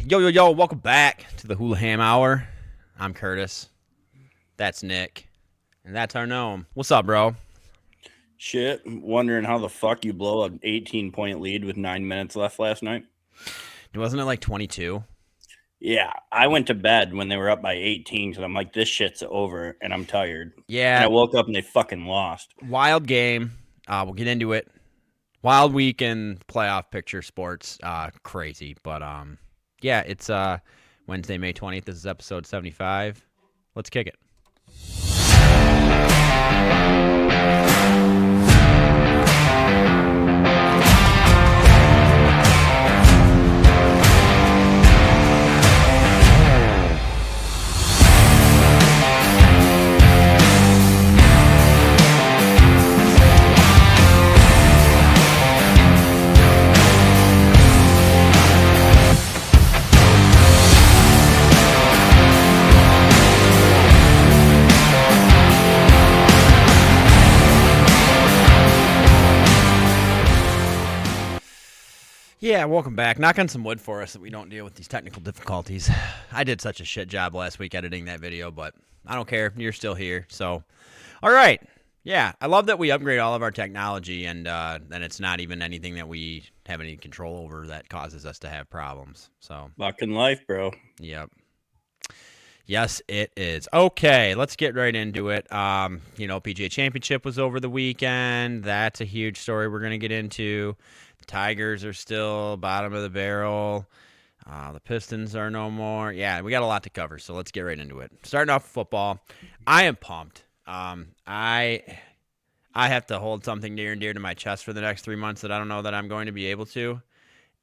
Yo, welcome back to the Hulaham Hour. I'm Curtis. That's Nick. And that's our gnome. What's up, bro? Shit, wondering how the fuck you blow an 18-point lead with 9 minutes left last night. Wasn't it like 22? Yeah, I went to bed when they were up by 18 because I'm like, this shit's over and I'm tired. Yeah. And I woke up and they fucking lost. Wild game. We'll get into it. Wild week in playoff picture sports. Crazy. But yeah, it's Wednesday, May 20th. This is episode 75. Let's kick it. Yeah, welcome back. Knock on some wood for us that we don't deal with these technical difficulties. I did such a shit job last week editing that video, but I don't care. You're still here. So, all right. Yeah, I love that we upgrade all of our technology and it's not even anything that we have any control over that causes us to have problems. So, Fucking life, bro. Yep. Yes, it is. Okay, let's get right into it. PGA Championship was over the weekend. That's a huge story we're going to get into. The Tigers are still bottom of the barrel. The Pistons are no more. Yeah, we got a lot to cover, so let's get right into it. Starting off with football, I am pumped. I have to hold something near and dear to my chest for the next 3 months that I don't know that I'm going to be able to.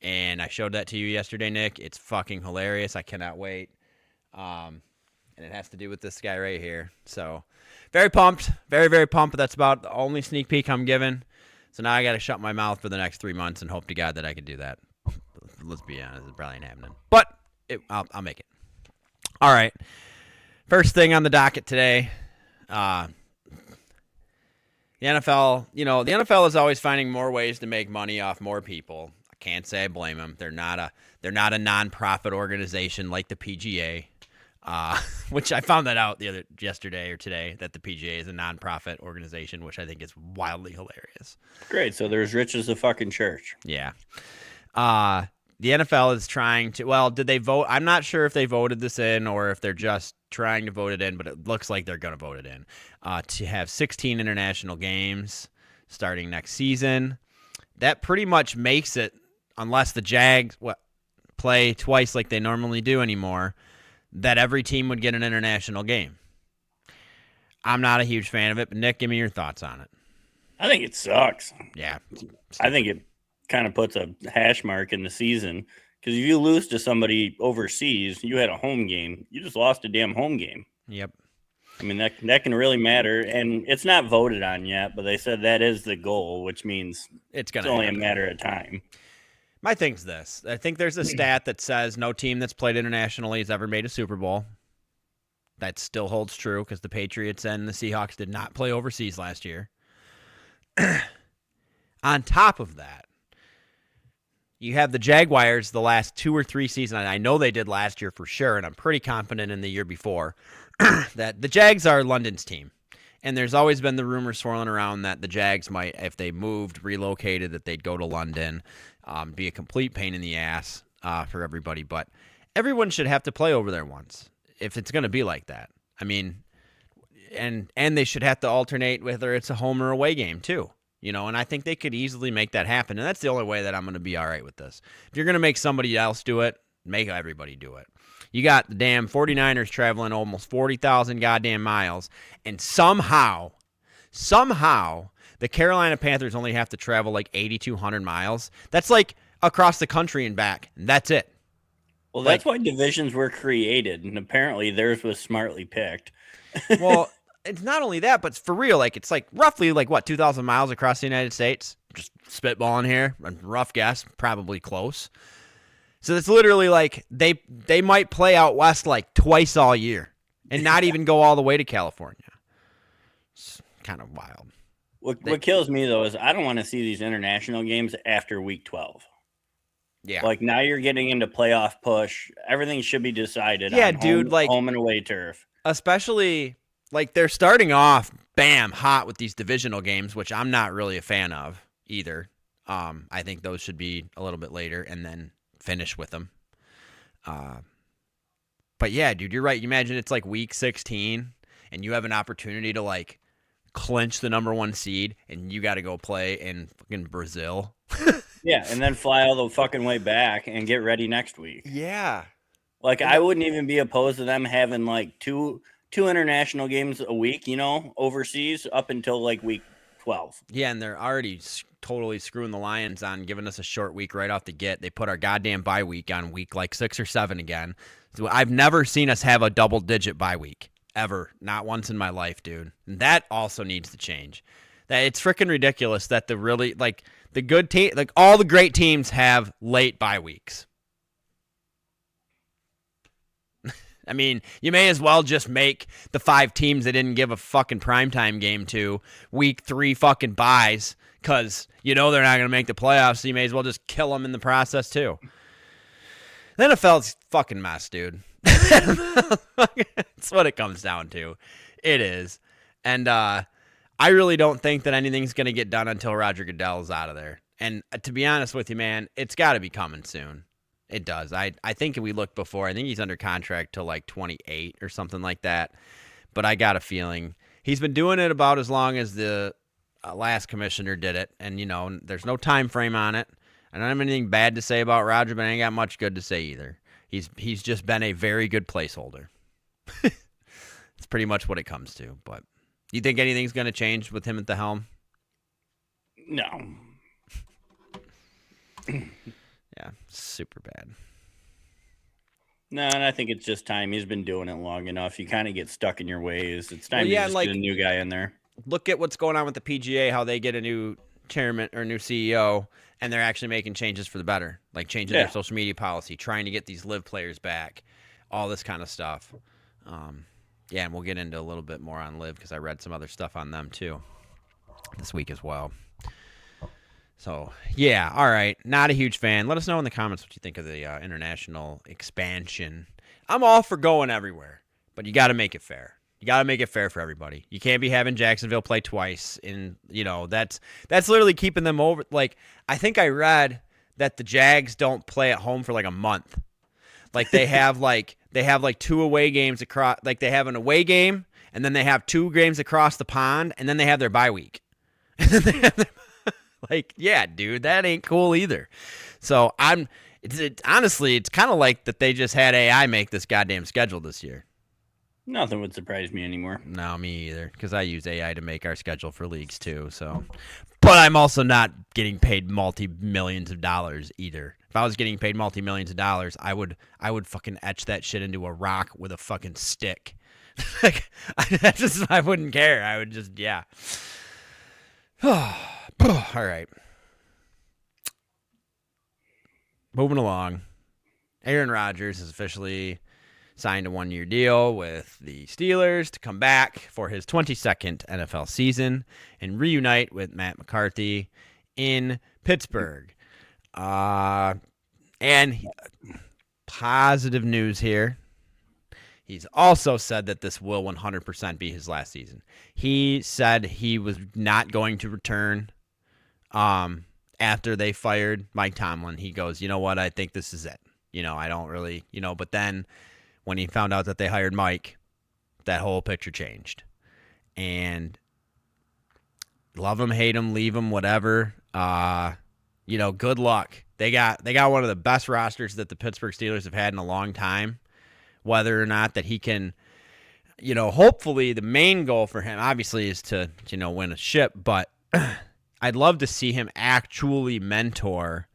And I showed that to you yesterday, Nick. It's fucking hilarious. I cannot wait. And it has to do with this guy right here. So, very pumped. Very, very pumped. But that's about the only sneak peek I'm given. So now I got to shut my mouth for the next 3 months and hope to God that I can do that. Let's be honest, it probably ain't happening. But I'll make it. All right. First thing on the docket today, the NFL. The NFL is always finding more ways to make money off more people. I can't say I blame them. They're not a nonprofit organization like the PGA. Which I found that out yesterday or today, that the PGA is a nonprofit organization, which I think is wildly hilarious. Great. So they're as rich as the fucking church. Yeah. The NFL is trying to, well, did they vote? I'm not sure if they voted this in or if they're just trying to vote it in, but it looks like they're going to vote it in, to have 16 international games starting next season. That pretty much makes it, unless the Jags play twice like they normally do anymore, that every team would get an international game. I'm not a huge fan of it, but Nick, give me your thoughts on it. I think it sucks. Yeah. I think it kind of puts a hash mark in the season because if you lose to somebody overseas, you had a home game. You just lost a damn home game. Yep. I mean, that can really matter, and it's not voted on yet, but they said that is the goal, which means it's only a matter of time. My thing's this. I think there's a stat that says no team that's played internationally has ever made a Super Bowl. That still holds true because the Patriots and the Seahawks did not play overseas last year. On top of that, you have the Jaguars the last 2 or 3 seasons. And I know they did last year for sure, and I'm pretty confident in the year before, that the Jags are London's team. And there's always been the rumor swirling around that the Jags might, if they moved, relocated, that they'd go to London. Be a complete pain in the ass for everybody. But everyone should have to play over there once if it's going to be like that. I mean, and they should have to alternate whether it's a home or away game too. And I think they could easily make that happen. And that's the only way that I'm going to be all right with this. If you're going to make somebody else do it, make everybody do it. You got the damn 49ers traveling almost 40,000 goddamn miles, and somehow, the Carolina Panthers only have to travel like 8,200 miles. That's like across the country and back. And that's it. Well, that's why divisions were created, and apparently theirs was smartly picked. Well, it's not only that, but for real, it's like roughly 2,000 miles across the United States. Just spitballing here, rough guess, probably close. So it's literally like they might play out west like twice all year and not even go all the way to California. It's kind of wild. What kills me, though, is I don't want to see these international games after week 12. Yeah. Like now you're getting into playoff push. Everything should be decided Yeah, on dude, like home and away turf. especially like they're starting off bam hot with these divisional games, which I'm not really a fan of either. I think those should be a little bit later and then finish with them. But yeah, dude, you're right. You imagine it's like week 16 and you have an opportunity to like clinch the number 1 seed and you got to go play in fucking Brazil. Yeah, and then fly all the fucking way back and get ready next week. Yeah. Like I wouldn't even be opposed to them having like two international games a week, overseas up until like week 12. Yeah, and they're already totally screwing the Lions on giving us a short week right off the get. They put our goddamn bye week on week like 6 or 7 again. So I've never seen us have a double-digit bye week, ever. Not once in my life, dude. And that also needs to change. That it's freaking ridiculous that the really, like, the good team, like, all the great teams have late bye weeks. I mean, you may as well just make the 5 teams that didn't give a fucking primetime game to week 3 fucking buys because they're not going to make the playoffs, so you may as well just kill them in the process too. The NFL's fucking mess, dude. That's what it comes down to. It is. And I really don't think that anything's going to get done until Roger Goodell is out of there. And to be honest with you, man, it's got to be coming soon. It does. I think we looked before. I think he's under contract till like 28 or something like that. But I got a feeling he's been doing it about as long as the last commissioner did it. And, there's no time frame on it. I don't have anything bad to say about Roger, but I ain't got much good to say either. He's just been a very good placeholder. It's pretty much what it comes to. But you think anything's going to change with him at the helm? No. Yeah, super bad. No, and I think it's just time. He's been doing it long enough. You kind of get stuck in your ways. It's time to just get a new guy in there. Look at what's going on with the PGA, how they get a new chairman or new CEO, and they're actually making changes for the better, like changing their social media policy, trying to get these LIV players back, all this kind of stuff. Yeah, and we'll get into a little bit more on LIV because I read some other stuff on them too this week as well. So, yeah, all right. Not a huge fan. Let us know in the comments what you think of the international expansion. I'm all for going everywhere, but you got to make it fair. You got to make it fair for everybody. You can't be having Jacksonville play twice. And, that's literally keeping them over. Like, I think I read that the Jags don't play at home for like a month. Like, they have like 2 away games across. Like, they have an away game, and then they have 2 games across the pond, and then they have their bye week. And then they have their like, yeah, dude, that ain't cool either. So honestly, it's kind of like that they just had AI make this goddamn schedule this year. Nothing would surprise me anymore. No, me either, because I use AI to make our schedule for leagues too. So, but I'm also not getting paid multi-millions of dollars either. If I was getting paid multi-millions of dollars, I would fucking etch that shit into a rock with a fucking stick. Like, I wouldn't care. I would just, yeah. All right. Moving along. Aaron Rodgers has officially signed a 1-year deal with the Steelers to come back for his 22nd NFL season and reunite with Matt McCarthy in Pittsburgh. And positive news here. He's also said that this will 100% be his last season. He said he was not going to return after they fired Mike Tomlin. He goes, you know what? I think this is it. I don't really, but then when he found out that they hired Mike, that whole picture changed. And love him, hate him, leave him, whatever. Good luck. They got one of the best rosters that the Pittsburgh Steelers have had in a long time. Whether or not that he can, hopefully the main goal for him obviously is to, win a ship, but I'd love to see him actually mentor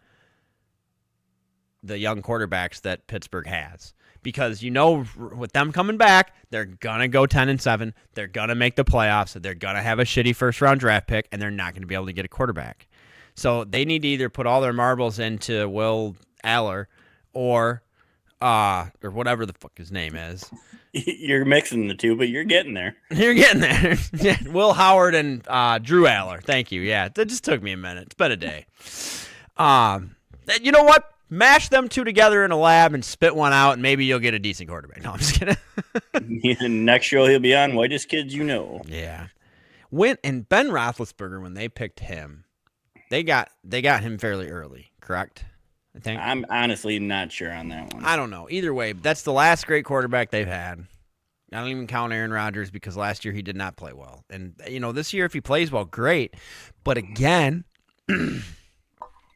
the young quarterbacks that Pittsburgh has. Because, with them coming back, they're going to go 10-7. They're going to make the playoffs. They're going to have a shitty first-round draft pick, and they're not going to be able to get a quarterback. So they need to either put all their marbles into Will Aller or whatever the fuck his name is. You're mixing the two, but you're getting there. You're getting there. Yeah, Will Howard and Drew Aller. Thank you. Yeah, that just took me a minute. It's been a day. You know what? Mash them two together in a lab and spit one out, and maybe you'll get a decent quarterback. No, I'm just kidding. Next show he'll be on, Whitest Kids You Know. Yeah. And Ben Roethlisberger, when they picked him, they got him fairly early, correct? I think. I'm honestly not sure on that one. I don't know. Either way, that's the last great quarterback they've had. I don't even count Aaron Rodgers because last year he did not play well. And, this year if he plays well, great. But again,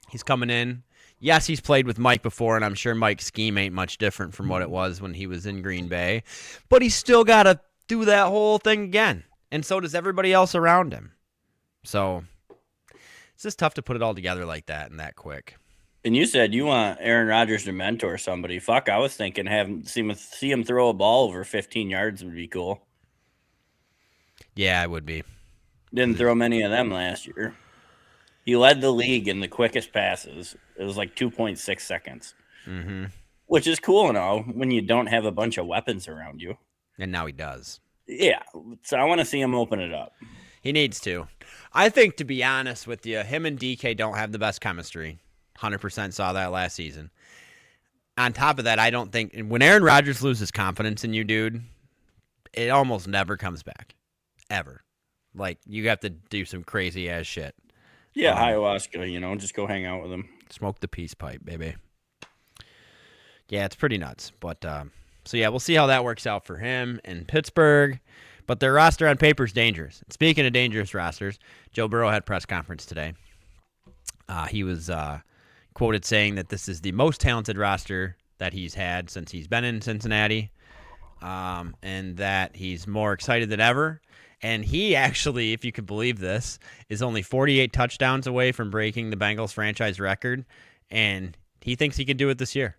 he's coming in. Yes, he's played with Mike before, and I'm sure Mike's scheme ain't much different from what it was when he was in Green Bay. But he's still got to do that whole thing again. And so does everybody else around him. So it's just tough to put it all together like that and that quick. And you said you want Aaron Rodgers to mentor somebody. Fuck, I was thinking see him throw a ball over 15 yards would be cool. Yeah, it would be. Didn't throw many of them last year. He led the league in the quickest passes. It was like 2.6 seconds. Mm-hmm. Which is cool and all when you don't have a bunch of weapons around you. And now he does. Yeah, so I want to see him open it up. He needs to. I think, to be honest with you, him and DK don't have the best chemistry. 100% saw that last season. On top of that, I don't think when Aaron Rodgers loses confidence in you, dude, it almost never comes back. Ever. Like, you have to do some crazy ass shit. Yeah, ayahuasca, just go hang out with him. Smoke the peace pipe, baby. Yeah, it's pretty nuts. But, so yeah, we'll see how that works out for him in Pittsburgh. But their roster on paper is dangerous. Speaking of dangerous rosters, Joe Burrow had press conference today. He was quoted saying that this is the most talented roster that he's had since he's been in Cincinnati, and that he's more excited than ever. And he actually, if you could believe this, is only 48 touchdowns away from breaking the Bengals franchise record, and he thinks he can do it this year.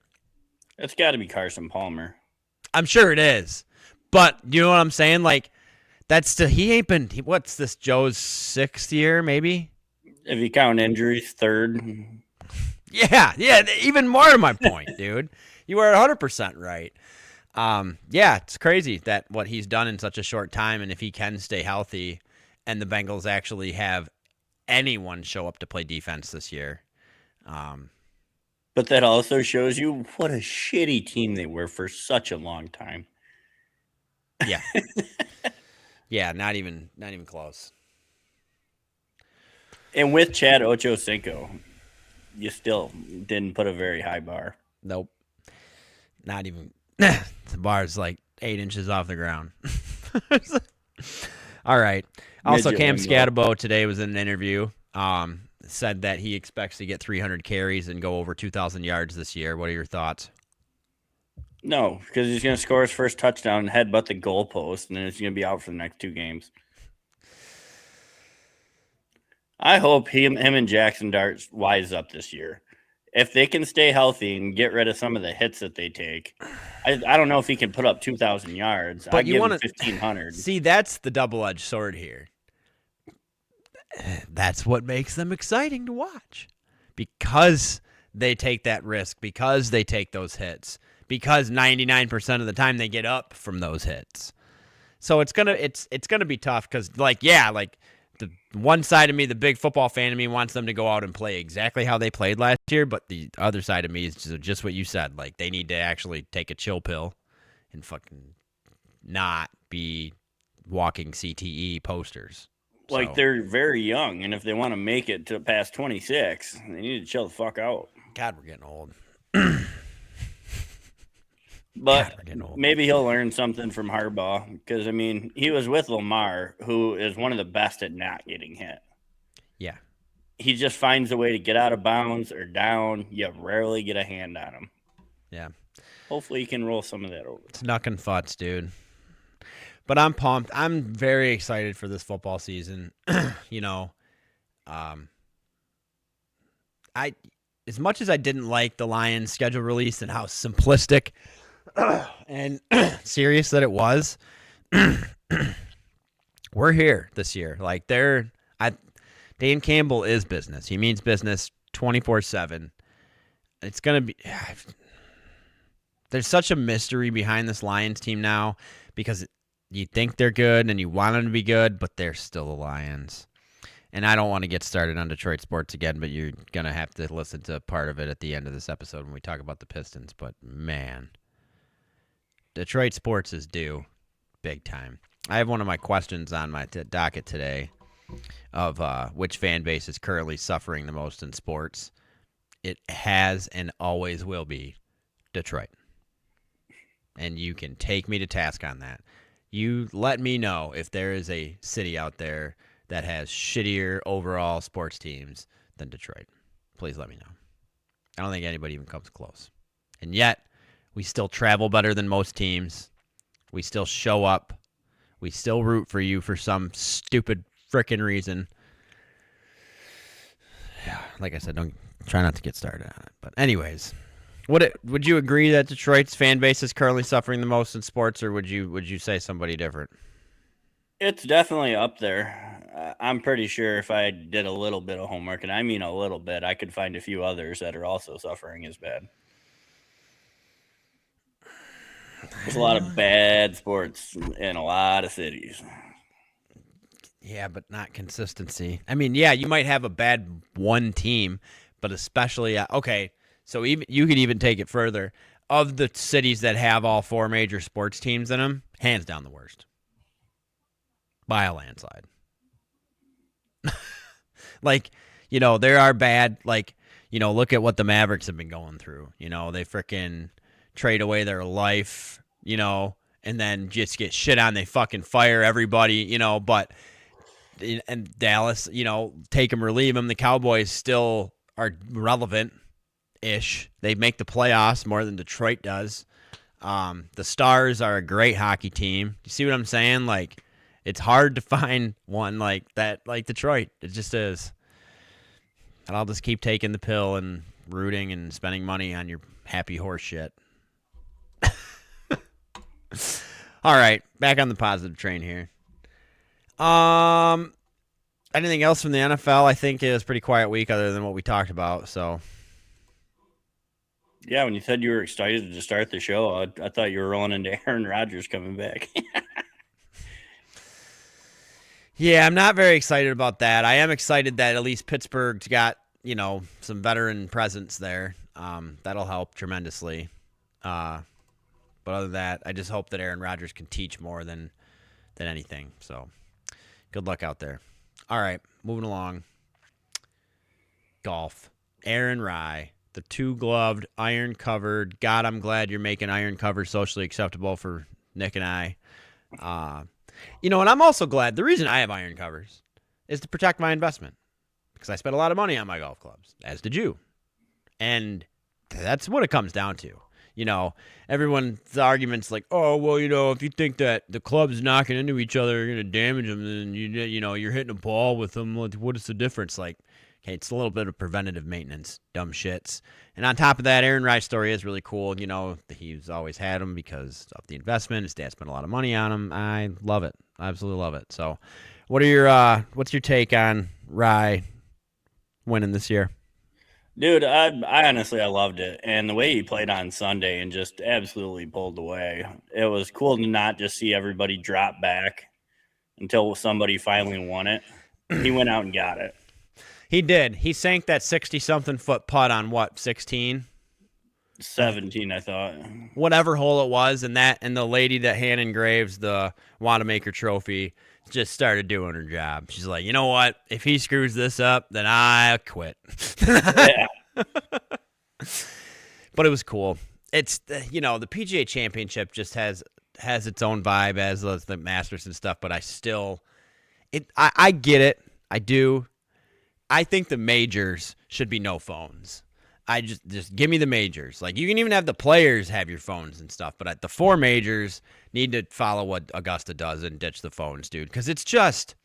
It's got to be Carson Palmer. I'm sure it is. But you know what I'm saying? Like, what's this, Joe's 6th year, maybe? If you count injuries, 3rd. Yeah, even more to my point, dude. You are 100% right. Yeah, it's crazy that what he's done in such a short time, and if he can stay healthy and the Bengals actually have anyone show up to play defense this year. But that also shows you what a shitty team they were for such a long time. Yeah. Yeah, not even close. And with Chad Ochocinco, you still didn't put a very high bar. Nope. Not even. The bar's like 8 inches off the ground. All right. Also, Cam Skattebo today was in an interview. Said that he expects to get 300 carries and go over 2,000 yards this year. What are your thoughts? No, because he's going to score his first touchdown and headbutt the goalpost, and then he's going to be out for the next 2 games. I hope him and Jackson Dart wise up this year. If they can stay healthy and get rid of some of the hits that they take, I don't know if he can put up 2,000 yards. But you want 1,500. See, that's the double-edged sword here. That's what makes them exciting to watch, because they take that risk, because they take those hits, because 99% of the time they get up from those hits. So it's gonna be tough because, the one side of me, the big football fan of me, wants them to go out and play exactly how they played last year, but the other side of me is just what you said. Like, they need to actually take a chill pill and fucking not be walking CTE posters. Like, they're very young, and if they want to make it to past 26, they need to chill the fuck out. God, we're getting old. But maybe he'll learn something from Harbaugh, because, he was with Lamar, who is one of the best at not getting hit. Yeah. He just finds a way to get out of bounds or down. You rarely get a hand on him. Yeah. Hopefully he can roll some of that over. It's knucking futz, dude. But I'm pumped. I'm very excited for this football season. As much as I didn't like the Lions schedule release and how simplistic and serious that it was, we're here this year. Like, Dan Campbell is business. He means business 24/7. It's going to be, there's such a mystery behind this Lions team now, because you think they're good and you want them to be good, but they're still the Lions. And I don't want to get started on Detroit sports again, but you're going to have to listen to part of it at the end of this episode when we talk about the Pistons. But, man, Detroit sports is due big time. I have one of my questions on my docket today of which fan base is currently suffering the most in sports. It has and always will be Detroit. And you can take me to task on that. You let me know if there is a city out there that has shittier overall sports teams than Detroit. Please let me know. I don't think anybody even comes close. And yet, we still travel better than most teams. We still show up. We still root for you for some stupid frickin' reason. Yeah, like I said, don't try not to get started on it. But anyways, would you agree that Detroit's fan base is currently suffering the most in sports, or would you say somebody different? It's definitely up there. I'm pretty sure if I did a little bit of homework, and I mean a little bit, I could find a few others that are also suffering as bad. There's a lot of bad sports in a lot of cities. Yeah, but not consistency. I mean, yeah, you might have a bad one team, but especially okay. So even you could even take it further. Of the cities that have all four major sports teams in them, hands down the worst. By a landslide. Like, there are bad, like, look at what the Mavericks have been going through. They freaking trade away their life, and then just get shit on. They fucking fire everybody, but and Dallas, take them or leave them. The Cowboys still are relevant-ish. They make the playoffs more than Detroit does. The Stars are a great hockey team. You see what I'm saying? Like, it's hard to find one like that, like Detroit. It just is. And I'll just keep taking the pill and rooting and spending money on your happy horse shit. All right, back on the positive train here. Anything else from the NFL? I think it was a pretty quiet week other than what we talked about, so. Yeah, when you said you were excited to start the show, I thought you were rolling into Aaron Rodgers coming back. Yeah, I'm not very excited about that. I am excited that at least Pittsburgh's got, some veteran presence there. That'll help tremendously. But other than that, I just hope that Aaron Rodgers can teach more than anything. So good luck out there. All right, moving along. Golf. Aaron Rye, the two-gloved, iron-covered. God, I'm glad you're making iron cover socially acceptable for Nick and I. And I'm also glad the reason I have iron covers is to protect my investment because I spent a lot of money on my golf clubs, as did you. And that's what it comes down to. Everyone's arguments like, oh, well, if you think that the clubs knocking into each other are going to damage them, then, you're hitting a ball with them. What is the difference? Like, okay, it's a little bit of preventative maintenance, dumb shits. And on top of that, Aaron Rice's story is really cool. He's always had him because of the investment. His dad spent a lot of money on him. I love it. I absolutely love it. So what's your take on Rye winning this year? Dude, I honestly, I loved it. And the way he played on Sunday and just absolutely pulled away. It was cool to not just see everybody drop back until somebody finally won it. He went out and got it. He did. He sank that 60-something foot putt on what, 16? 17, I thought. Whatever hole it was, and the lady that hand engraves the Wanamaker trophy just started doing her job. She's like, you know what? If he screws this up, then I quit. Yeah. But it was cool. It's the PGA Championship just has its own vibe as the Masters and stuff, but I get it. I do. I think the majors should be no phones. I just give me the majors. Like, you can even have the players have your phones and stuff, but the four majors need to follow what Augusta does and ditch the phones, dude. Because it's just,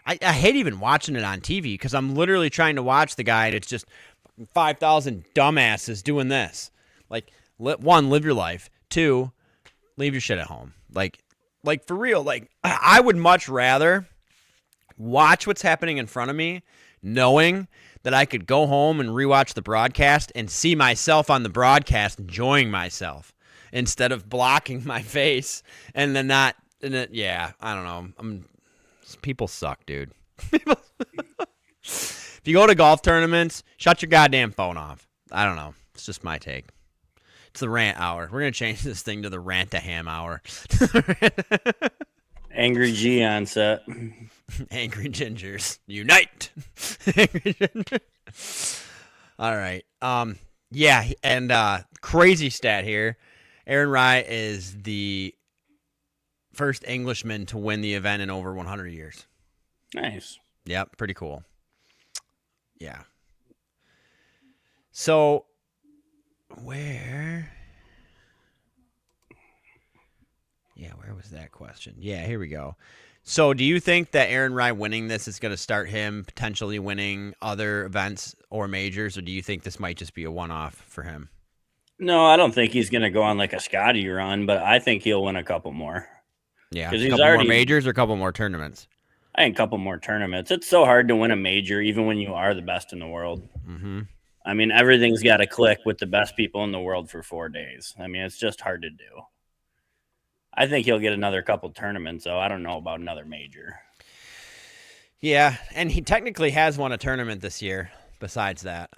I hate even watching it on TV because I'm literally trying to watch the guy and it's just 5,000 dumbasses doing this. Like, one, live your life. Two, leave your shit at home. Like for real. Like, I would much rather watch what's happening in front of me, knowing that I could go home and rewatch the broadcast and see myself on the broadcast enjoying myself instead of blocking my face and then not. I don't know. People suck, dude. If you go to golf tournaments, shut your goddamn phone off. I don't know. It's just my take. It's the rant hour. We're going to change this thing to the rant-a-ham hour. Angry G on set. Angry Gingers. Unite. Angry Gingers. All right. Yeah, and crazy stat here. Aaron Rye is the first Englishman to win the event in over 100 years. Nice. Yep, pretty cool. Yeah. So, where was that question? Yeah, here we go. So, do you think that Aaron Rye winning this is going to start him potentially winning other events or majors, or do you think this might just be a one-off for him? No, I don't think he's going to go on like a Scotty run, but I think he'll win a couple more. Yeah, because a couple more majors or a couple more tournaments. I think a couple more tournaments. It's so hard to win a major, even when you are the best in the world. Mm-hmm. I mean, everything's got to click with the best people in the world for 4 days. I mean, it's just hard to do. I think he'll get another couple tournaments, though. I don't know about another major. Yeah, and he technically has won a tournament this year besides that.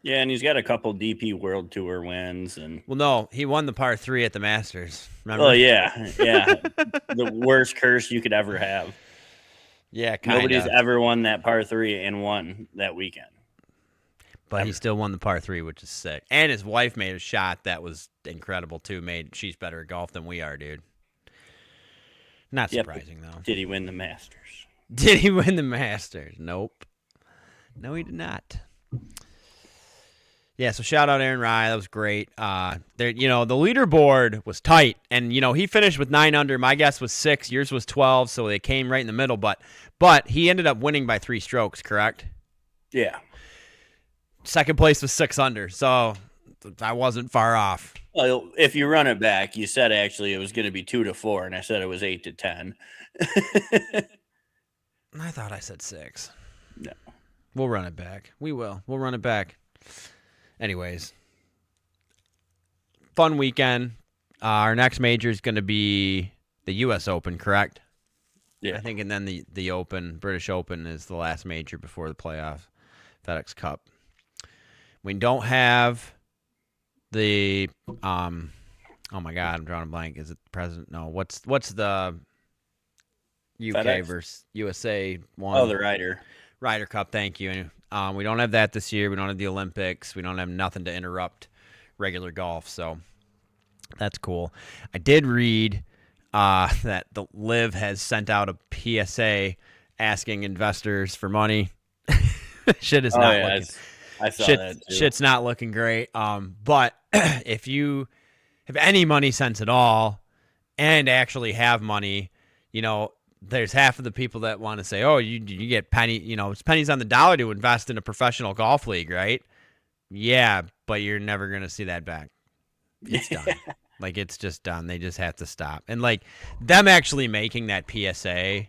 Yeah, and he's got a couple DP World Tour wins. Well, no, he won the par 3 at the Masters. Remember? Oh, yeah. The worst curse you could ever have. Yeah, kind of. Nobody's ever won that par 3 and won that weekend. But he still won the par 3, which is sick. And his wife made a shot that was incredible, too. She's better at golf than we are, dude. Not surprising, though. Did he win the Masters? Did he win the Masters? Nope. No, he did not. Yeah, so shout out Aaron Rye. That was great. The leaderboard was tight. And, he finished with 9 under. My guess was 6. Yours was 12, so they came right in the middle. But he ended up winning by 3 strokes, correct? Yeah. Second place was 6 under, so I wasn't far off. Well, if you run it back, you said actually it was going to be 2 to 4, and I said it was 8 to 10. I thought I said 6. No. We'll run it back. We will. We'll run it back. Anyways, fun weekend. Our next major is going to be the U.S. Open, correct? Yeah. I think, and then the Open, British Open, is the last major before the playoff, FedEx Cup. We don't have the oh my God, I'm drawing a blank. Is it the president? No. What's the UK FedEx versus USA one? Oh, the Ryder Cup. Thank you. We don't have that this year. We don't have the Olympics. We don't have nothing to interrupt regular golf. So that's cool. I did read that the LIV has sent out a PSA asking investors for money. Shit is not looking. I saw that too. Shit's not looking great. But if you have any money sense at all and actually have money, there's half of the people that want to say, oh, you get it's pennies on the dollar to invest in a professional golf league, right? Yeah, but you're never going to see that back. It's done. Like, it's just done. They just have to stop. And, them actually making that PSA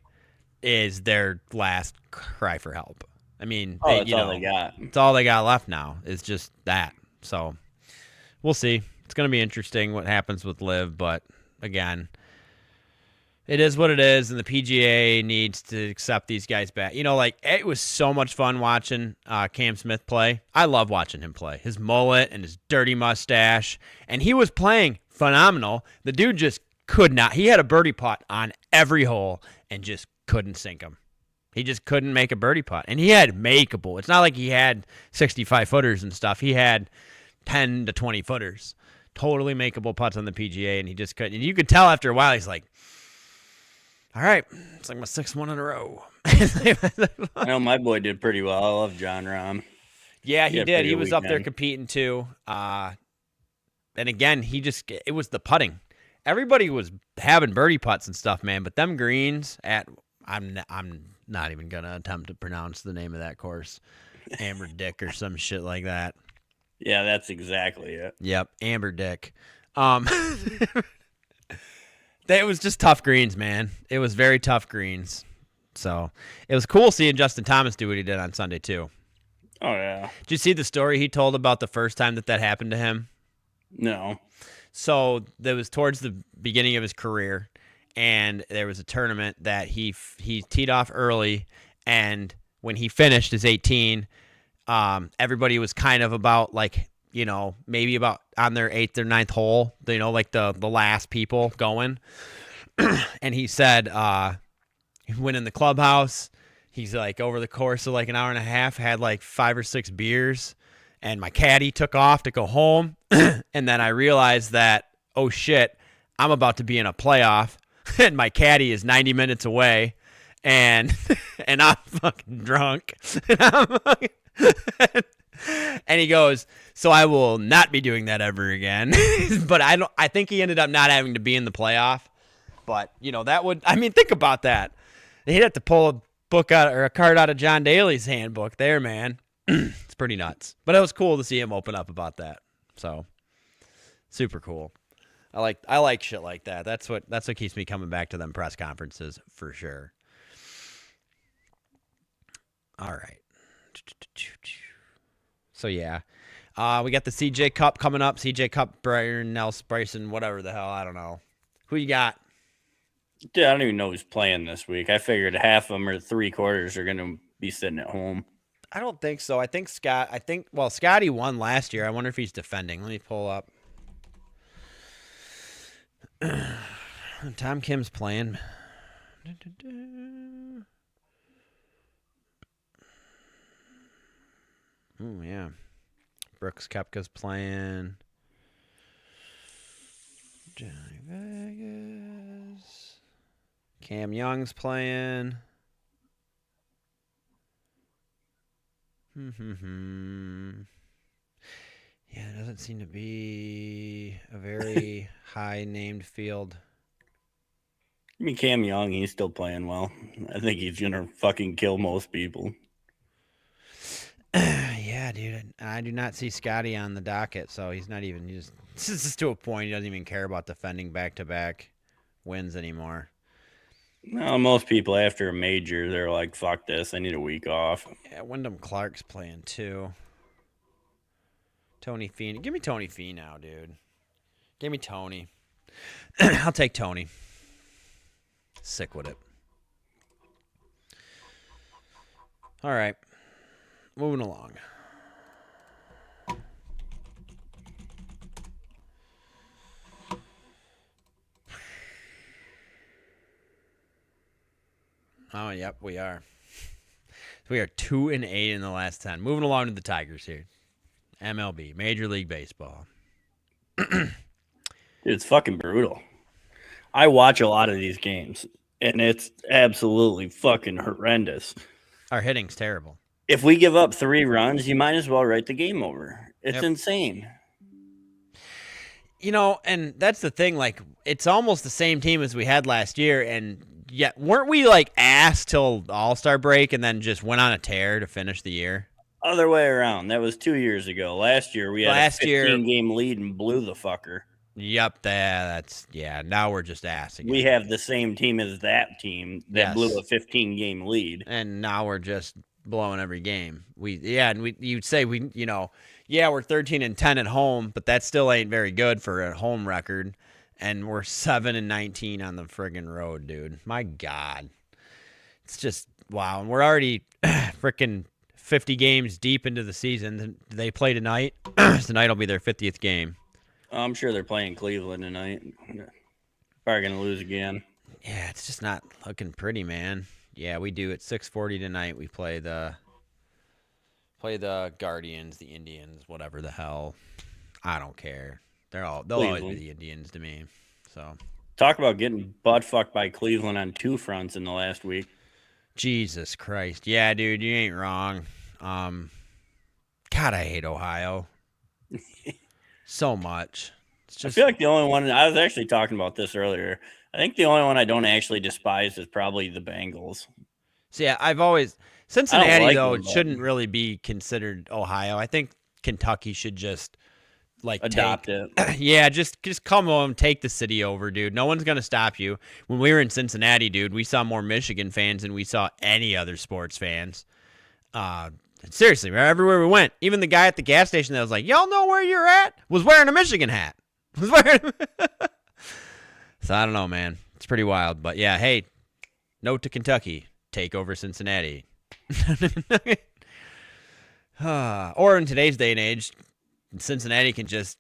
is their last cry for help. I mean, that's all they got. It's all they got left now is just that. So we'll see. It's going to be interesting what happens with LIV, but again, it is what it is, and the PGA needs to accept these guys back. It was so much fun watching Cam Smith play. I love watching him play. His mullet and his dirty mustache, and he was playing phenomenal. The dude just could not. He had a birdie putt on every hole and just couldn't sink him. He just couldn't make a birdie putt. And he had makeable. It's not like he had 65 footers and stuff. He had 10 to 20 footers. Totally makeable putts on the PGA, and he just couldn't. And you could tell after a while, he's like, all right, it's like my 6th one in a row. I know my boy did pretty well. I love John Rahm. Yeah, he did. He was up there competing too. And again, it was the putting. Everybody was having birdie putts and stuff, man. But them greens I'm not even gonna attempt to pronounce the name of that course, Amber Dick or some shit like that. Yeah, that's exactly it. Yep, Amber Dick. It was just tough greens, man. It was very tough greens. So it was cool seeing Justin Thomas do what he did on Sunday too. Oh yeah. Did you see the story he told about the first time that happened to him? No. So that was towards the beginning of his career. And there was a tournament that he teed off early and when he finished his 18, everybody was kind of about like, maybe about on their 8th or 9th hole, like the last people going. And he said he went in the clubhouse. He's like, over the course of like an hour and a half, had like 5 or 6 beers. And my caddy took off to go home. And then I realized that, oh shit, I'm about to be in a playoff. And my caddy is 90 minutes away. And I'm fucking drunk. And he goes, so I will not be doing that ever again. But I think he ended up not having to be in the playoff. But, think about that. He'd have to pull a book out or a card out of John Daly's handbook there, man. It's pretty nuts. But it was cool to see him open up about that. So, super cool. I like shit like that. That's what keeps me coming back to them press conferences for sure. All right. So yeah, we got the CJ Cup coming up. CJ Cup, Bryson, whatever the hell, I don't know. Who you got? Dude, I don't even know who's playing this week. I figured half of them or 3/4 are going to be sitting at home. I don't think so. I think Scotty won last year. I wonder if he's defending. Let me pull up. Tom Kim's playing. Oh, yeah. Brooks Koepka's playing. Johnny Vegas. Cam Young's playing. Yeah, it doesn't seem to be a very high-named field. I mean, Cam Young, he's still playing well. I think he's going to fucking kill most people. Yeah, dude. I do not see Scotty on the docket, so he's not even. This is just to a point. He doesn't even care about defending back-to-back wins anymore. No, most people after a major, they're like, fuck this. I need a week off. Yeah, Wyndham Clark's playing too. Tony Finau. Give me Tony Finau, dude. Give me Tony. I'll take Tony. Sick with it. All right. Moving along. Oh, yep, we are. We are 2-8 in the last 10. Moving along to the Tigers here. MLB, Major League Baseball. Dude, it's fucking brutal. I watch a lot of these games, and it's absolutely fucking horrendous. Our hitting's terrible. If we give up 3 runs, you might as well write the game over. It's insane. And that's the thing. Like, it's almost the same team as we had last year, and yet weren't we like ass till All-Star break and then just went on a tear to finish the year? Other way around. That was 2 years ago. Last year we had a 15-game lead and blew the fucker. Yep, now we're just ass again. We have the same team as that team that blew a 15-game lead. And now we're just blowing every game. You'd say we're 13-10 at home, but that still ain't very good for a home record. And we're 7-19 on the friggin' road, dude. My God. It's just wow. And we're already freaking 50 games deep into the season. They play tonight. Tonight will be their 50th game. I'm sure they're playing Cleveland tonight. Probably going to lose again. Yeah, it's just not looking pretty, man. Yeah, we do. At 6:40 tonight, we play the Guardians, the Indians, whatever the hell. I don't care. They'll always be the Indians to me. So talk about getting butt fucked by Cleveland on 2 fronts in the last week. Jesus Christ. Yeah, dude, you ain't wrong. God, I hate Ohio. So much. It's just, I feel like the only one, I was actually talking about this earlier. I think the only one I don't actually despise is probably the Bengals. So yeah, Cincinnati, though, shouldn't really be considered Ohio. I think Kentucky should just adopt it. Yeah, just come home, take the city over, dude. No one's going to stop you. When we were in Cincinnati, dude, we saw more Michigan fans than we saw any other sports fans. Seriously, everywhere we went, even the guy at the gas station that was like, y'all know where you're at, was wearing a Michigan hat. So I don't know, man. It's pretty wild. But yeah, hey, note to Kentucky, take over Cincinnati. Or in today's day and age, Cincinnati can just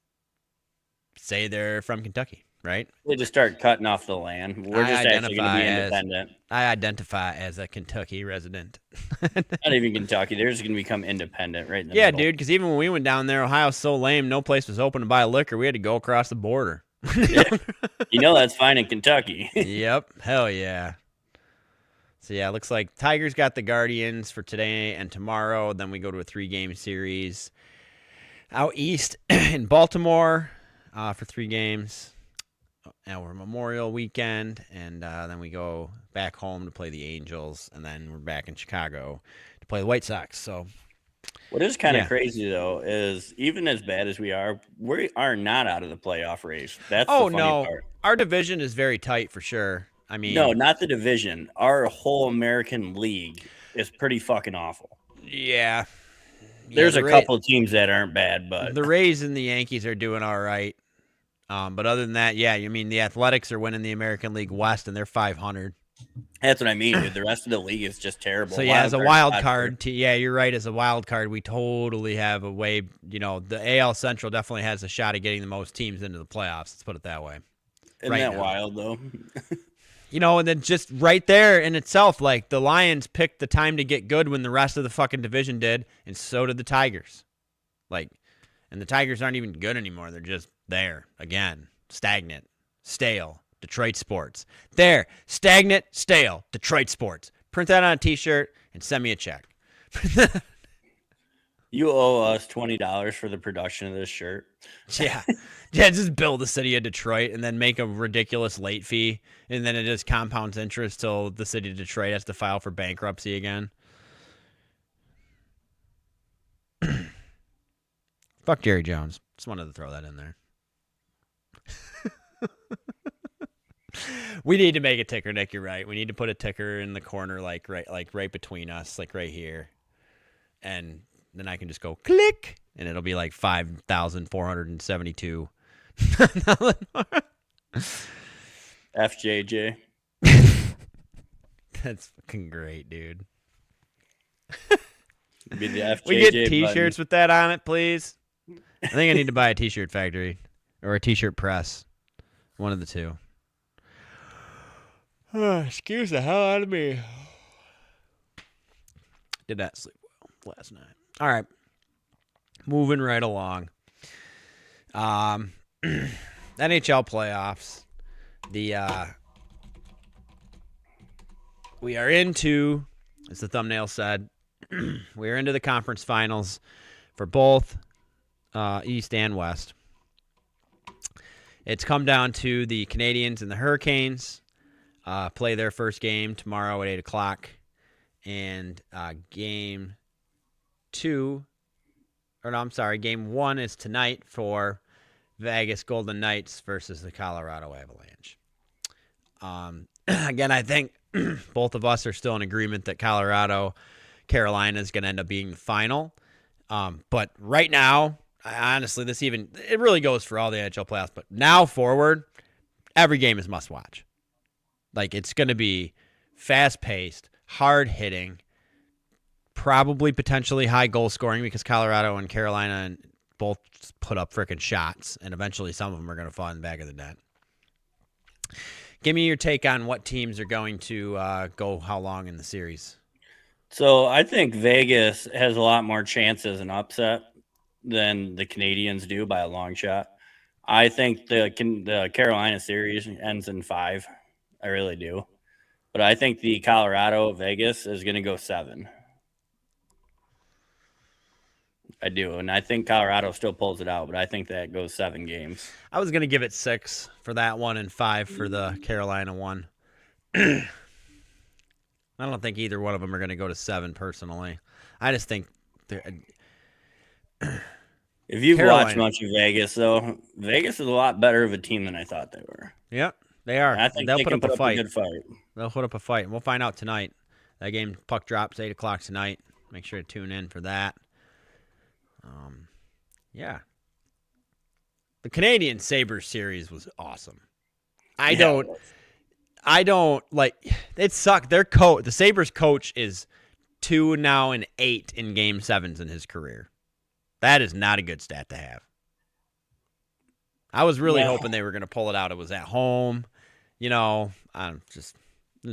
say they're from Kentucky, right? They just start cutting off the land. We're just actually going to be independent. I identify as a Kentucky resident. Not even Kentucky. They're just going to become independent right in the Yeah, middle. dude, because even when we went down there, Ohio's so lame, no place was open to buy liquor. We had to go across the border. You know that's fine in Kentucky. Yep, hell yeah. So, yeah, it looks like Tigers got the Guardians for today and tomorrow. Then we go to a 3-game series out east in Baltimore for 3 games. Our Memorial weekend, and then we go back home to play the Angels, and then we're back in Chicago to play the White Sox. So, what is kind of crazy, though, is even as bad as we are not out of the playoff race. That's the funny part. Our division is very tight for sure. I mean, no, not the division. Our whole American League is pretty fucking awful. Yeah. There's a couple teams that aren't bad, but the Rays and the Yankees are doing all right. But other than that, yeah, I mean, the Athletics are winning the American League West, and they're 500. That's what I mean, dude. The rest of the league is just terrible. So, yeah, as a wild card, yeah, you're right. As a wild card, we totally have a way, the AL Central definitely has a shot at getting the most teams into the playoffs. Let's put it that way. Isn't that wild, though? And then just right there in itself, like, the Lions picked the time to get good when the rest of the fucking division did, and so did the Tigers. Like, and the Tigers aren't even good anymore. They're just there again, stagnant, stale. Detroit sports. There, stagnant, stale. Detroit sports. Print that on a T-shirt and send me a check. You owe us $20 for the production of this shirt. Yeah, just bill the city of Detroit and then make a ridiculous late fee, and then it just compounds interest till the city of Detroit has to file for bankruptcy again. Fuck Jerry Jones. Just wanted to throw that in there. We need to make a ticker, Nick. You're right. We need to put a ticker in the corner, like right between us, like right here, and then I can just go click, and it'll be like 5,472. FJJ. That's fucking great, dude. Be the FJJ we get T-shirts with that on it, please. I think I need to buy a T-shirt factory or a T-shirt press, one of the two. Excuse the hell out of me. Did not sleep well last night. All right. Moving right along. NHL playoffs. We are into, as the thumbnail said, we are into the conference finals for both East and West. It's come down to the Canadians and the Hurricanes. Play their first game tomorrow at 8 o'clock. And game 1 is tonight for Vegas Golden Knights versus the Colorado Avalanche. Again, I think both of us are still in agreement that Carolina is going to end up being the final. But right now, honestly, it really goes for all the NHL playoffs. But now forward, every game is must watch. Like, it's going to be fast-paced, hard-hitting, probably potentially high goal scoring because Colorado and Carolina both put up freaking shots, and eventually some of them are going to fall in the back of the net. Give me your take on what teams are going to go how long in the series. So I think Vegas has a lot more chances an upset than the Canadians do by a long shot. I think the Carolina series ends in 5. I really do. But I think the Colorado-Vegas is going to go 7. I do. And I think Colorado still pulls it out, but I think that goes 7 games. I was going to give it 6 for that one and 5 for the Carolina one. I don't think either one of them are going to go to 7 personally. I just think if you've watched much of Vegas, though, Vegas is a lot better of a team than I thought they were. Yep. They are. I think they'll they put can up a fight. Good fight. They'll put up a fight. We'll find out tonight. That game, puck drops 8 o'clock tonight. Make sure to tune in for that. Yeah. The Canadian Sabres series was awesome. I don't like it. Sucked. The Sabres coach is 2 now and 8 in Game 7s in his career. That is not a good stat to have. I was really hoping they were going to pull it out. It was at home. I'm just...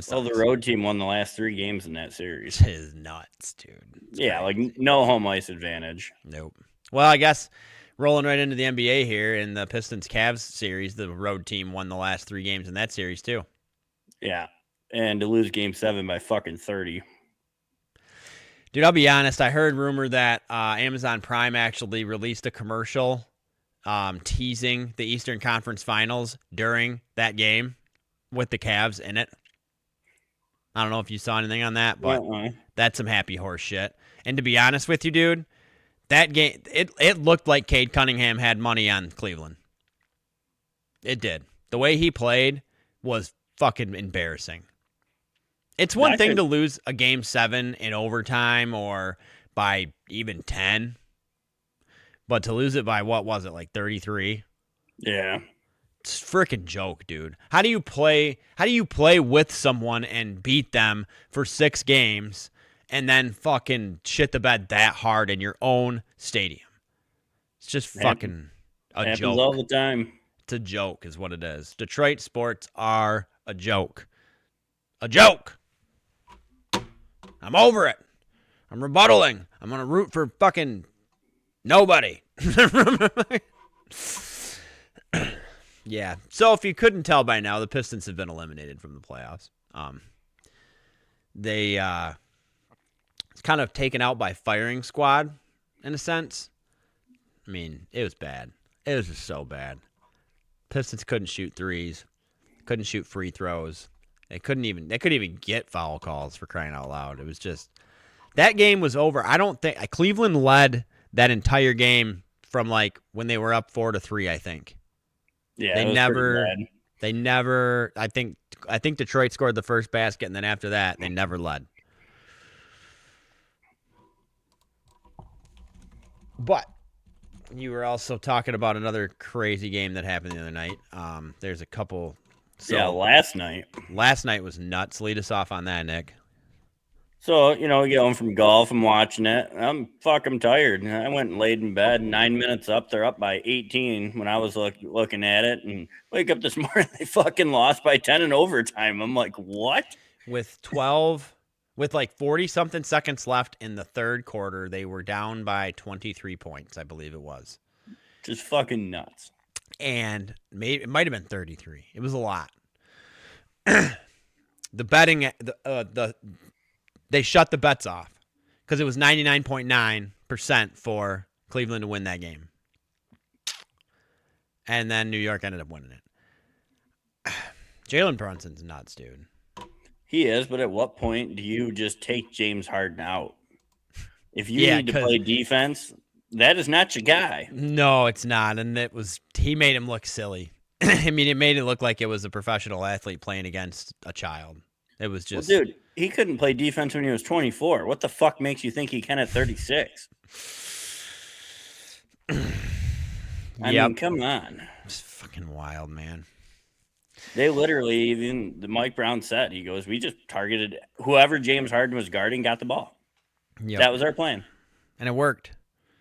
Well, the road team won the last 3 games in that series. This is nuts, dude. It's yeah, crazy. like no home ice advantage. Nope. Well, I guess rolling right into the NBA here in the Pistons-Cavs series, the road team won the last 3 games in that series too. Yeah, and to lose Game 7 by fucking 30. Dude, I'll be honest. I heard rumor that Amazon Prime actually released a commercial teasing the Eastern Conference Finals during that game with the Cavs in it. I don't know if you saw anything on that, but that's some happy horse shit. And to be honest with you, dude, that game, it looked like Cade Cunningham had money on Cleveland. It did. The way he played was fucking embarrassing. It's one thing to lose a Game 7 in overtime or by even 10, but to lose it by, what was it, like 33? Yeah. It's a freaking joke, dude. How do you play with someone and beat them for 6 games and then fucking shit the bed that hard in your own stadium? It's just fucking a joke. Happens all the time. It's a joke is what it is. Detroit sports are a joke. A joke. I'm over it. I'm rebuttaling. I'm going to root for fucking nobody. Yeah. So if you couldn't tell by now, the Pistons have been eliminated from the playoffs. They it's kind of taken out by firing squad in a sense. I mean, it was bad. It was just so bad. Pistons couldn't shoot threes, couldn't shoot free throws. They couldn't even get foul calls, for crying out loud. It was just, that game was over. I don't think Cleveland led that entire game from like when they were up 4-3, I think. Yeah, they never I think Detroit scored the first basket, and then after that they never led. But you were also talking about another crazy game that happened the other night. There's a couple. Last night. Last night was nuts. Lead us off on that, Nick. So, we get home from golf. I'm watching it. I'm fucking tired. I went and laid in bed. 9 minutes up. They're up by 18 when I was looking at it. And wake up this morning, they fucking lost by 10 in overtime. I'm like, what? With like 40-something seconds left in the third quarter, they were down by 23 points, I believe it was. Just fucking nuts. And it might have been 33. It was a lot. The betting, they shut the bets off because it was 99.9% for Cleveland to win that game. And then New York ended up winning it. Jalen Brunson's nuts, dude. He is, but at what point do you just take James Harden out? If you need to play defense, that is not your guy. No, it's not. And he made him look silly. I mean, it made it look like it was a professional athlete playing against a child. It was just... Well, dude, he couldn't play defense when he was 24. What the fuck makes you think he can at 36? I mean, come on. It's fucking wild, man. They literally, even Mike Brown said, he goes, we just targeted whoever James Harden was guarding got the ball. Yep. That was our plan. And it worked.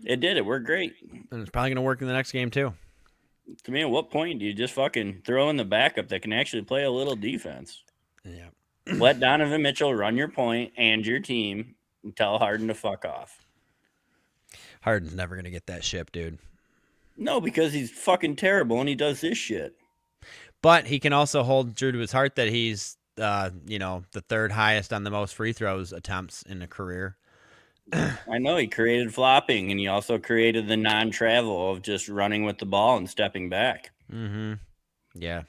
It did. It worked great. And it's probably going to work in the next game, too. To me, at what point do you just fucking throw in the backup that can actually play a little defense? Yeah. Let Donovan Mitchell run your point and your team and tell Harden to fuck off. Harden's never going to get that ship, dude. No, because he's fucking terrible and he does this shit. But he can also hold true to his heart that he's, the third highest on the most free throws attempts in a career. I know he created flopping, and he also created the non-travel of just running with the ball and stepping back. Mm-hmm. Yeah.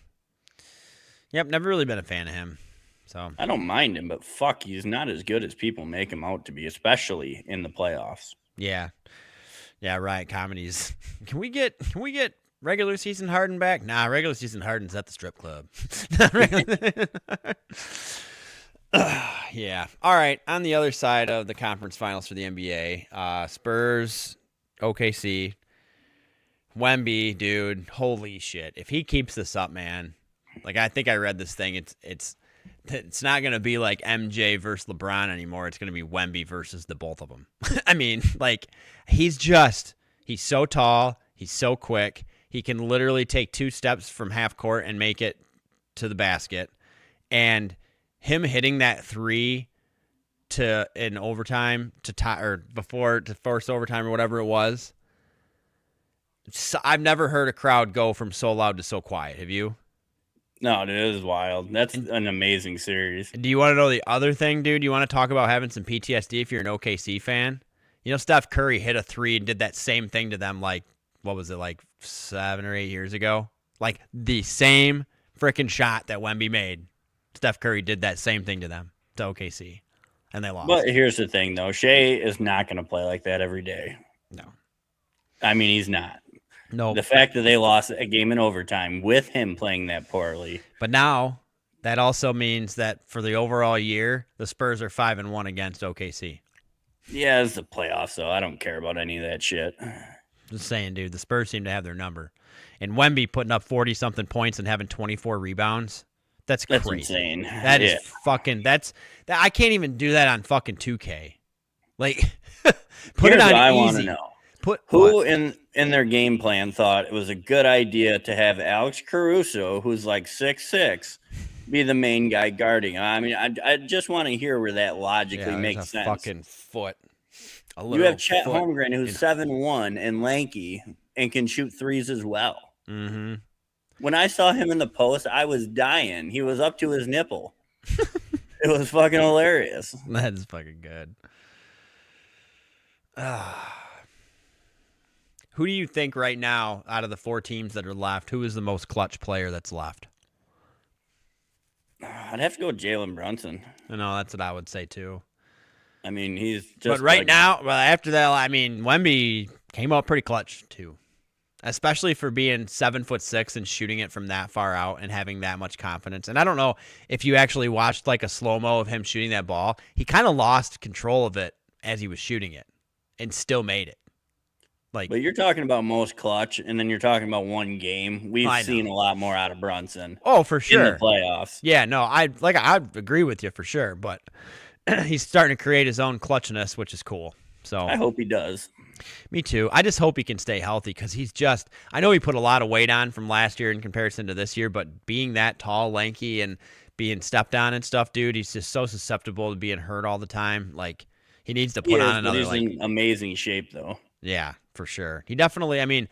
Yep, never really been a fan of him. So I don't mind him, but fuck, he's not as good as people make him out to be, especially in the playoffs. Yeah. Yeah, right. Comedies. Can we get regular season Harden back? Nah, regular season Harden's at the strip club. Yeah. All right. On the other side of the conference finals for the NBA, Spurs, OKC, Wemby, dude, holy shit. If he keeps this up, man, like I think I read this thing. It's it's not going to be like MJ versus LeBron anymore. It's going to be Wemby versus the both of them. I mean, like, he's so tall. He's so quick. He can literally take 2 steps from half court and make it to the basket. And him hitting that 3 in overtime to tie, or before, to force overtime or whatever it was. So I've never heard a crowd go from so loud to so quiet. Have you? No, it is wild. That's an amazing series. Do you want to know the other thing, dude? You want to talk about having some PTSD if you're an OKC fan? You know, Steph Curry hit a 3 and did that same thing to them, like, what was it, like 7 or 8 years ago? Like, the same freaking shot that Wemby made. Steph Curry did that same thing to them, to OKC, and they lost. But here's the thing, though. Shea is not going to play like that every day. No. I mean, he's not. No. The fact that they lost a game in overtime with him playing that poorly. But now, that also means that for the overall year, the Spurs are 5-1 against OKC. Yeah, it's the playoffs, so I don't care about any of that shit. Just saying, dude, the Spurs seem to have their number. And Wemby putting up 40-something points and having 24 rebounds. That's crazy. That's insane. That is fucking, I can't even do that on fucking 2K. Like, put it on easy. I want to know. Who in their game plan thought it was a good idea to have Alex Caruso, who's like 6'6", be the main guy guarding? I mean, I just want to hear where that logically makes sense. Fucking foot. You have Chet Holmgren, who's 7'1" and lanky and can shoot threes as well. Mm-hmm. When I saw him in the post, I was dying. He was up to his nipple. It was fucking hilarious. That is fucking good. Who do you think right now, out of the 4 teams that are left, who is the most clutch player that's left? I'd have to go with Jalen Brunson. No, that's what I would say too. I mean, he's just. But right now, well, after that, I mean, Wemby came out pretty clutch too, especially for being 7'6" and shooting it from that far out and having that much confidence. And I don't know if you actually watched like a slow-mo of him shooting that ball. He kind of lost control of it as he was shooting it, and still made it. But you're talking about most clutch, and then you're talking about one game. We've seen a lot more out of Brunson. Oh, for sure. In the playoffs. Yeah, no, I agree with you for sure, but he's starting to create his own clutchness, which is cool. So I hope he does. Me too. I just hope he can stay healthy because I know he put a lot of weight on from last year in comparison to this year, but being that tall, lanky, and being stepped on and stuff, dude, he's just so susceptible to being hurt all the time. Like, he needs to put on another. He's in amazing shape, though. Yeah, for sure. He definitely, I mean,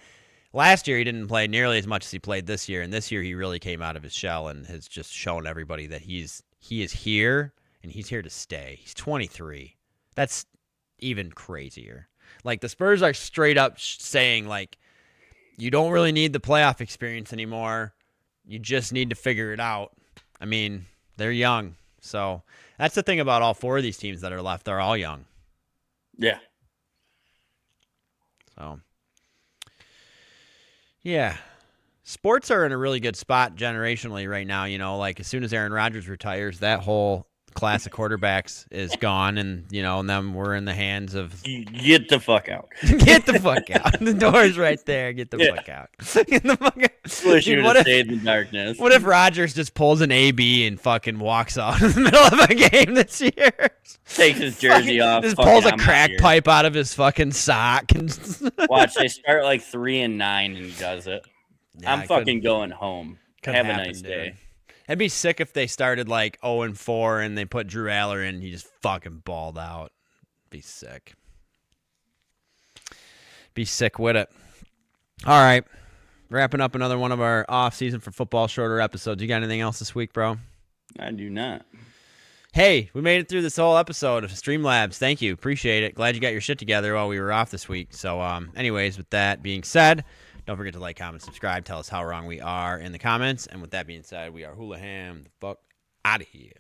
last year he didn't play nearly as much as he played this year, and this year he really came out of his shell and has just shown everybody that he is here, and he's here to stay. He's 23. That's even crazier. Like, the Spurs are straight up saying, like, you don't really need the playoff experience anymore. You just need to figure it out. I mean, they're young. So that's the thing about all 4 of these teams that are left. They're all young. Yeah. So, yeah. Sports are in a really good spot generationally right now. You know, like, as soon as Aaron Rodgers retires, that whole class of quarterbacks is gone, and, you know, and then we're in the hands of... Get the fuck out. Get the fuck out. The door's right there. Get the fuck out. Get the fuck out. Wish you would have stayed in the darkness. What if Rodgers just pulls an AB and fucking walks out in the middle of a game this year? Takes his jersey off. Just pulls a crack pipe out of his fucking sock. And watch, they start like 3-9 and he does it. Yeah, I'm fucking going home. Have a nice day. It'd be sick if they started like 0-4 and they put Drew Aller in and he just fucking balled out. Be sick. Be sick with it. All right. Wrapping up another one of our off-season for football shorter episodes. You got anything else this week, bro? I do not. Hey, we made it through this whole episode of Streamlabs. Thank you. Appreciate it. Glad you got your shit together while we were off this week. So, anyways, with that being said, don't forget to like, comment, subscribe. Tell us how wrong we are in the comments. And with that being said, we are Hulaham the fuck out of here.